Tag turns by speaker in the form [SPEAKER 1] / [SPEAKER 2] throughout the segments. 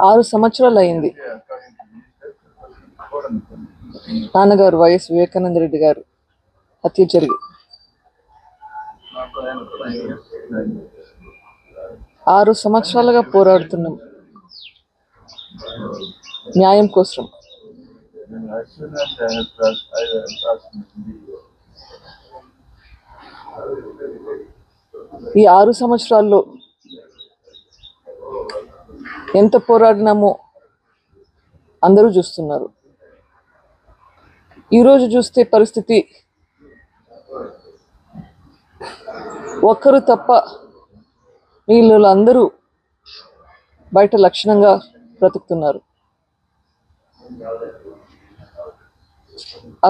[SPEAKER 1] 6 సంవత్సరాలు అయింది నాన్నగారు వైఎస్ వివేకానంద రెడ్డి గారు హత్య జరిగి. 6 సంవత్సరాలుగా పోరాడుతున్నాం న్యాయం కోసం. ఈ 6 సంవత్సరాల్లో ఎంత పోరాడినామో అందరూ చూస్తున్నారు. ఈరోజు చూస్తే పరిస్థితి ఒక్కరు తప్ప వీళ్ళు అందరూ బయట లక్షణంగా బ్రతుకుతున్నారు.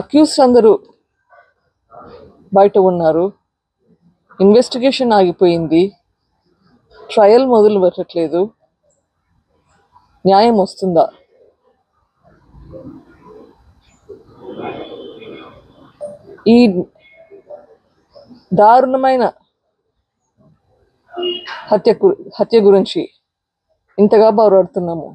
[SPEAKER 1] అక్యూస్ అందరూ బయట ఉన్నారు. ఇన్వెస్టిగేషన్ ఆగిపోయింది. ట్రయల్ మొదలు పెట్టట్లేదు. న్యాయం వస్తుందా? ఈ దారుణమైన హత్య గురించి ఇంతగా పోరాడుతున్నాము.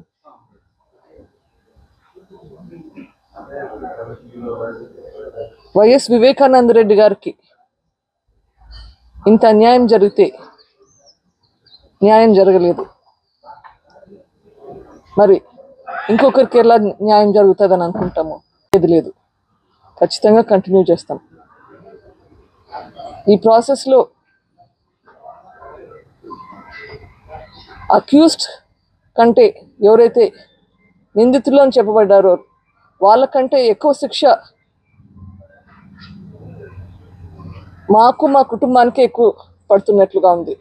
[SPEAKER 1] వైఎస్ వివేకానంద రెడ్డి గారికి ఇంత అన్యాయం జరిగితే న్యాయం జరగలేదు. మరి ఇంకొకరికి ఎలా న్యాయం జరుగుతుందని అనుకుంటాము? ఏది లేదు. ఖచ్చితంగా కంటిన్యూ చేస్తాం. ఈ ప్రాసెస్లో అక్యూస్డ్ కంటే ఎవరైతే నిందితులు అని చెప్పబడ్డారో వాళ్ళకంటే ఎక్కువ శిక్ష మాకు మా కుటుంబానికి ఎక్కువ పడుతున్నట్లుగా ఉంది.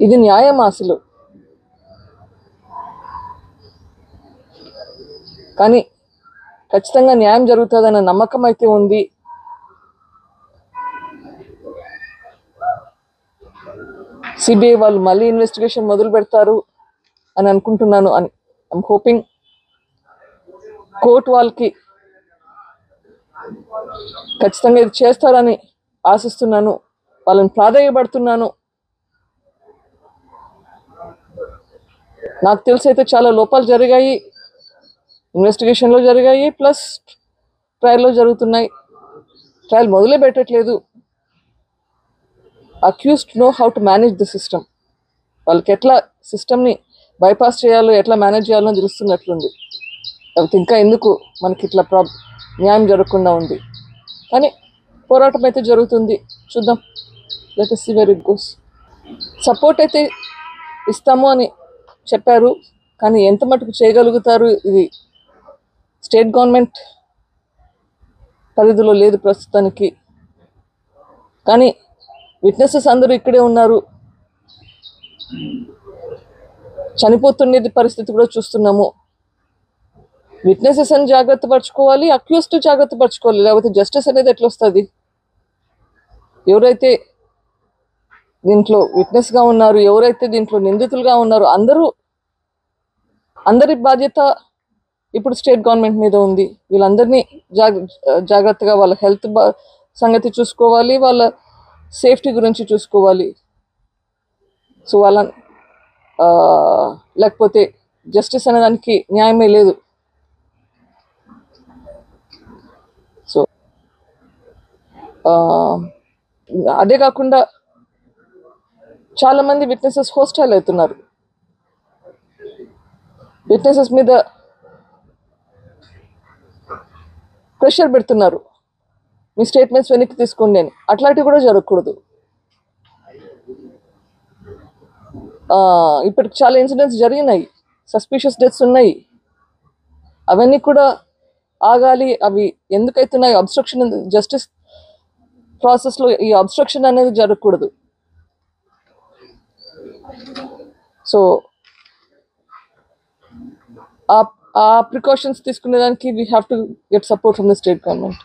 [SPEAKER 1] ఇది న్యాయం అసలు? కానీ ఖచ్చితంగా న్యాయం జరుగుతుందన్న నమ్మకం అయితే ఉంది. సిబిఐ వాళ్ళు మళ్ళీ ఇన్వెస్టిగేషన్ మొదలు పెడతారు అని అనుకుంటున్నాను. ఐఎమ్ హోపింగ్ కోర్టు వాళ్ళకి ఖచ్చితంగా ఇది చేస్తారని ఆశిస్తున్నాను. వాళ్ళని ప్రాధాన్యపడుతున్నాను. నాకు తెలిసి అయితే చాలా లోపాలు జరిగాయి, ఇన్వెస్టిగేషన్లో జరిగాయి, ప్లస్ ట్రయల్లో జరుగుతున్నాయి. ట్రయల్ మొదలే పెట్టట్లేదు. Accused know how to manage the system. వాళ్ళకి ఎట్లా సిస్టమ్ని బైపాస్ చేయాలో, ఎట్లా మేనేజ్ చేయాలో తెలుస్తున్నట్లుంది. లేకపోతే ఇంకా ఎందుకు మనకి ఇట్లా న్యాయం జరగకుండా ఉంది. కానీ పోరాటం అయితే జరుగుతుంది. చూద్దాం. Let us see where it goes. Support అయితే ఇస్తాము అని చెప్పారు. కానీ ఎంత మటుకు చేయగలుగుతారు ఇది స్టేట్ గవర్నమెంట్ పరిధిలో లేదు ప్రస్తుతానికి. కానీ విట్నెసెస్ అందరూ ఇక్కడే ఉన్నారు. చనిపోతున్నది పరిస్థితి కూడా చూస్తున్నాము. విట్నెసెస్ అని జాగ్రత్త పరచుకోవాలి, అక్యూస్డ్ జాగ్రత్త పరచుకోవాలి. లేకపోతే జస్టిస్ అనేది ఎట్లా వస్తుంది? ఎవరైతే దీంట్లో విట్నెస్గా ఉన్నారు, ఎవరైతే దీంట్లో నిందితులుగా ఉన్నారు, అందరి బాధ్యత ఇప్పుడు స్టేట్ గవర్నమెంట్ మీద ఉంది. వీళ్ళందరినీ జాగ్రత్తగా వాళ్ళ హెల్త్ సంగతి చూసుకోవాలి, వాళ్ళ సేఫ్టీ గురించి చూసుకోవాలి. సో వాళ్ళ లేకపోతే జస్టిస్ అనేదానికి న్యాయమే లేదు. సో అదే కాకుండా చాలామంది విట్నెసెస్ హోస్టైల్ అవుతున్నారు. విట్నెసెస్ మీద ప్రెషర్ పెడుతున్నారు, మీ స్టేట్మెంట్స్ వెనక్కి తీసుకోండి అని. అట్లాంటివి కూడా జరగకూడదు. ఇప్పటికి చాలా ఇన్సిడెంట్స్ జరిగినాయి, సస్పిషియస్ డెత్స్ ఉన్నాయి. అవన్నీ కూడా ఆగాలి. అవి ఎందుకైతున్నాయి? అబ్స్ట్రక్షన్, జస్టిస్ ప్రాసెస్లో ఈ అబ్స్ట్రక్షన్ అనేది జరగకూడదు. సో ఆ ప్రికాషన్స్ తీసుకునేదానికి we have to get support from the state government.